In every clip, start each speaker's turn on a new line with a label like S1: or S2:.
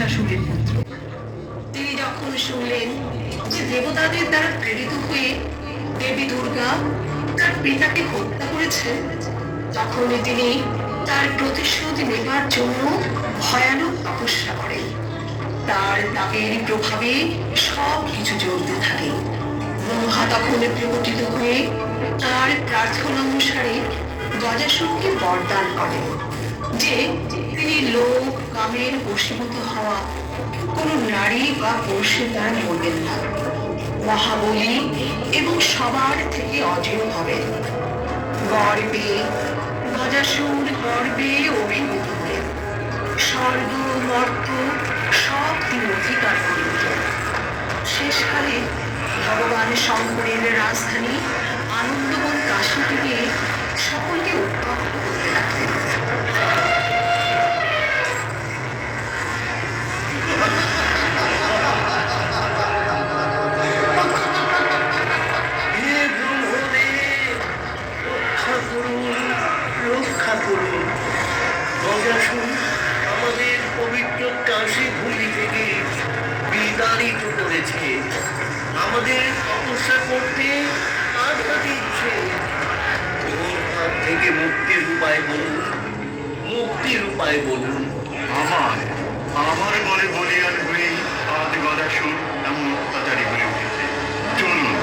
S1: মহিষাসুরের পুত্র। তিনি যখন শুনলেন যে দেবতাদের দ্বারা প্রেরিত হয়ে দেবী দুর্গা তার পিতাকে হত্যা করেছেন, তখনই তিনি তার প্রতিশোধ নেবার জন্য ভয়ানক তপস্যা করেন। তার তাপের প্রভাবে সব কিছু জ্বলতে থাকে। ব্রহ্মা তখন প্রকটিত হয়ে তার প্রার্থনা অনুসারে গজাসুরকে বরদান করেন যে তিনি লোক কামের বশীভূত হওয়া কোন নারী বা পুরুষের দ্বারা মরবেন না, মহাবলী এবং সবার থেকে অজেয় হবেন। গর্বে গজাসুর গর্বে অভিভূত হলেন, স্বর্গ মর্ত সব তিনি অধিকার করিলেন। শেষকালে ভগবান শঙ্করের রাজধানী আনন্দবন কাশী থেকে সকলকে উত্তপ্ত করতে লাগলেন।
S2: রক্ষা করুন গজাসুর আমাদের পবিত্র কাশী ভূমি থেকে বিতাড়িত করেছে, আমাদের তপস্যা করতে বাধা দিচ্ছে। ওর হাত থেকে মুক্তির উপায় বলুন, মুক্তির উপায় বলুন।
S3: আমার বলে বলিয়ান হয়ে আজ গদাসুর এমন অত্যাচারী হয়ে উঠেছে। চলুন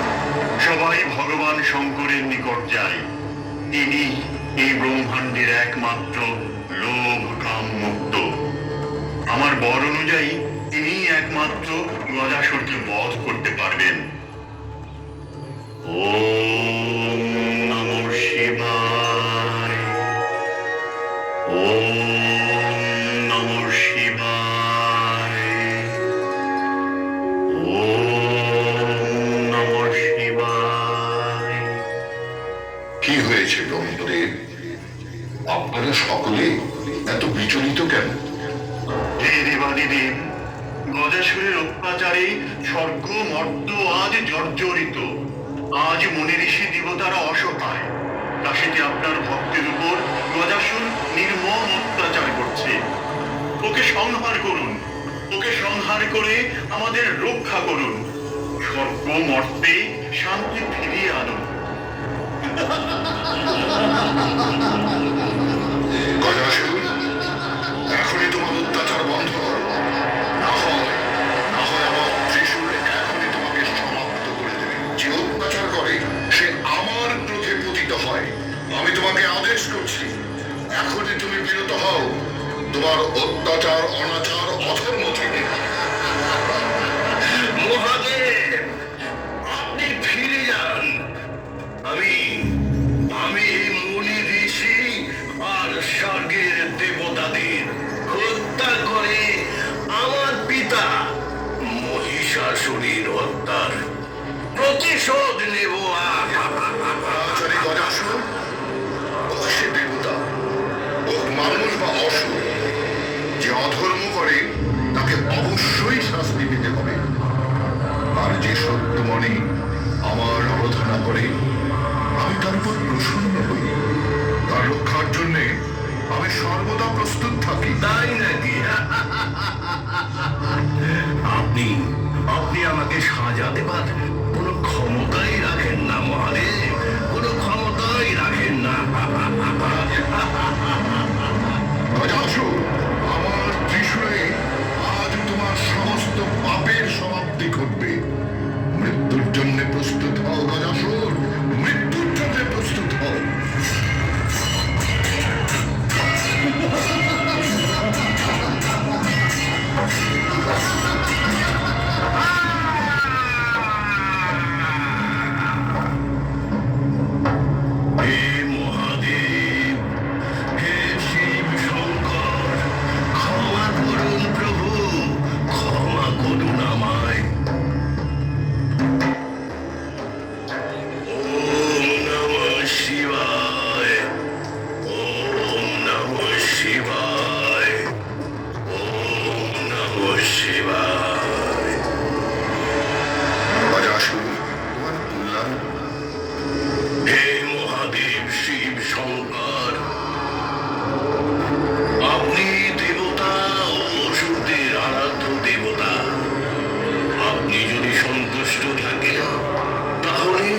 S3: সবাই ভগবান শঙ্করের নিকট যাই। তিনি এই ব্রহ্মাণ্ডের একমাত্র লোভ কাম মুক্ত। আমার বর অনুযায়ী তিনি একমাত্র গদাসুরকে বধ করতে পারবেন। ওম নমঃ শিবায়, ওম নমঃ শিবায়, ওম নমঃ শিবায়।
S4: কি হয়েছে ব্রহ্মদেব? আপনারা সকলে এত বিচলিত কেন?
S3: হে দেবাদিদেব, গজাসুরের অত্যাচারে স্বর্গ মর্ত আজ জর্জরিত। আজ মনে ঋষি দেবতারা অসহায়। কাশীতে আপনার ভক্তের উপর গজাসুর নির্মম অত্যাচার করছে। ওকে সংহার করুন, ওকে সংহার করে আমাদের রক্ষা করুন। স্বর্গ মর্তে শান্তি ফিরিয়ে আনুন।
S4: গজাসুর, এখনই তোমার অত্যাচার বন্ধ করো, না হয় আমার ত্রিশূল এখনই তোমাকে সমাপ্ত করে দেবে। যে অত্যাচার করে সে আমার ক্রোধে পতিত হয়। আমি তোমাকে আদেশ করছি, এখনই তুমি বিরত হও তোমার অত্যাচার, অনাচার, অধর্ম থেকে।
S2: মহাদেব, আপনি ফিরে যান। আমি মুনি ঋষি আর স্বর্গের দেবতাদের হত্যা করে আমার পিতা মহিষাসুরের হত্যার প্রতিশোধ নেব।
S4: আচারী গজাসুর, ও সে দেবতা, ও মানুষ বা অসুর, যে অধর্ম করে তাকে অবশ্যই শাস্তি পেতে হবে। আর যে সত্য মনে আমার আরাধনা করে আমি তার উপর প্রসন্ন হই, তার রক্ষার জন্যে আমি সর্বদা প্রস্তুত থাকি।
S2: তাই নাকি? আপনি আমাকে সাজা দেবার কোনো ক্ষমতাই রাখেন না মহাদেব, কোনো ক্ষমতাই রাখেন না।
S4: গজাসুর, আমার ত্রিশূলে আজ তোমার সমস্ত পাপের সমাপ্তি ঘটবে। মৃত্যুর জন্য প্রস্তুত হও গজাসুর, মৃত্যুর জন্য প্রস্তুত হও।
S2: হে মহাদেব, হে শিব শঙ্কর, ক্ষমা করুন প্রভু, ক্ষমা করুন আমায়। ওম নমঃ শিবায়, ওম নমঃ শিবায়, ওম নমঃ শিবায়।
S4: গজাসুর, তোমার কল্যাণ।
S2: হে মহাদেব শিব শঙ্কর, আপনি দেবতা ও অসুরদের আরাধ্য কষ্ট থাকে তাহলে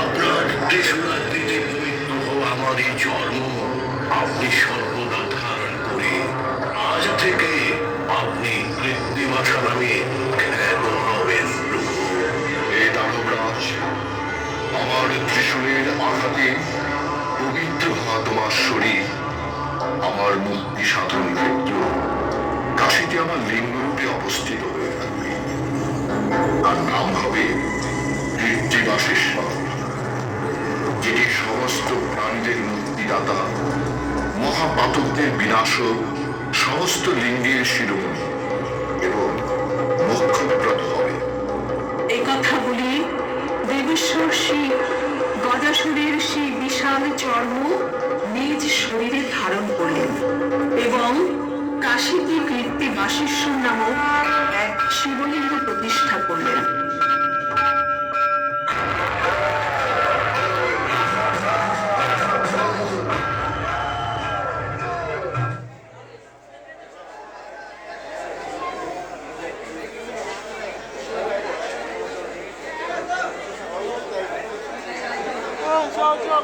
S2: আপনার ত্রিশূলাকৃতি পবিত্র হওয়া আমার এই জন্ম আপনি সর্বদা ধারণ করে আজ থেকে আপনি কৃত্রিমাশা নামে খ্যাত হবেন প্রভু।
S4: হে দানবরাজ, আমার ত্রিশূলের আঘাতে পবিত্র হওয়া তোমার শরীর আমার মুক্তি সাধন ক্ষেত্র কাশীতে আমার লিঙ্গরূপে অবস্থিত হয়ে থাকবে। আর নাম হবে কৃত্রিমাশেশ্বর, যিনি সমস্ত প্রাণীদের মুক্তিদাতা, মহাপাতকদের বিনাশক, সমস্ত লিঙ্গের শিরোমণি এবং মোক্ষপ্রদ হবে।
S1: এই কথা বলি দেবেশ্বর শিব গজাসুরের সেই বিশাল চর্ম নিজ শরীরে ধারণ করলেন এবং কাশীতে কীর্তিবাসেশ্বর নামক এক শিবলিঙ্গ প্রতিষ্ঠা করলেন।